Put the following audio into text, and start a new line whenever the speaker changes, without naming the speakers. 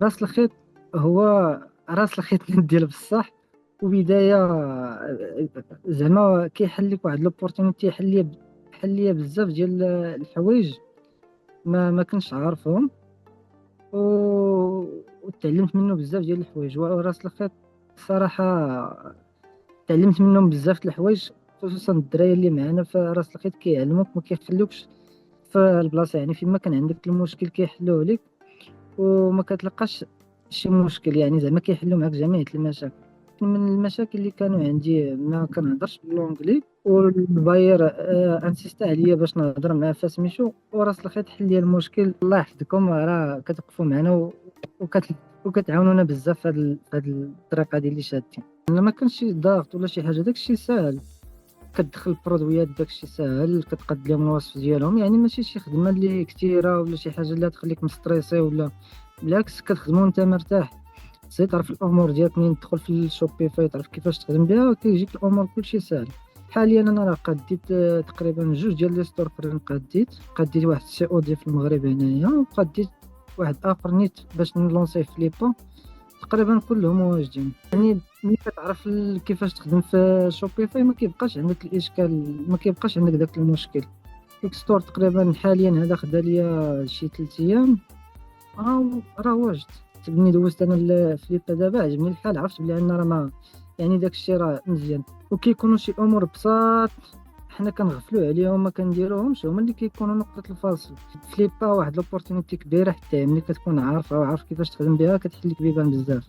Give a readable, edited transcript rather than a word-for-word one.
راس الخيط هو راس الخيط ديال بصح. وبدايه زعما كيحل لك واحد لوبورتونيتي، حل ليا بزاف ديال الحوايج ما كنتش عارفهم. و... وتعلمت منه بزاف ديال الحوايج. وراس الخيط صراحه تعلمت منهم بزاف د الحوايج، خصوصا الدراري اللي معانا في راس الخيط كيعلموك، ما كيخليوكش في البلاصه. يعني فيما كان عندك المشكل كيحلوه لك، وما كتلقاش شي مشكل. يعني زعما كيحلوا معاك جميع المشاكل. من المشاكل اللي كانوا عندي ما كنهضرش باللونجلي، والباير انسيستا عليا باش نهضر معاه فسميتو. وراس الخيط حل لي المشكل. الله يحفظكم، راه كتوقفوا معنا وكت وكتعاونونا بزاف في هاد الطريقه ديال اللي شادين. انا ما كانش شي ضغط ولا شي حاجه، داكشي ساهل. كتدخل البرودويات، داكشي ساهل، كتقاد لهم الوصف ديالهم. يعني ماشي شي خدمه اللي كثيره ولا شي حاجه اللي تخليك مستريسي، ولا بالعكس كتخدمو وانت مرتاح. تزيد تعرف الامور ديالك منين تدخل في الشوبيفاي، تعرف كيفاش تخدم بها، كيجيك الامور كلشي ساهل. حاليا انا راه قديت تقريبا جوج ديال لي ستور فرين. قديت واحد سي او دي في المغرب هنايا، وقديت واحد اخر نيت باش نلونسي فليبا. تقريبا كلهم واجدين. يعني ملي كتعرف كيفاش تخدم في شوبيفاي ما كيبقاش عندك الاشكال، ما كيبقاش عندك داك المشكل. كيك ستور تقريبا حاليا هذا خدا ليا شي 3 ايام. راه واجد. ملي دوزت انا الفليبا دابا عجبني الحال، عرفت بلي انا راه ما، يعني داك الشيء راه مزيان. وكيكونوا شي امور بساط حنا كنغفلوا عليهم ما كنديروهمش، هما اللي كيكونوا نقطة الفاصل. فليبا واحد لوبورتونيتي كبيرة، حتى ملي كتكون عارفة وعارف كيفاش تخدم بها كتحل لك بيبان بزاف.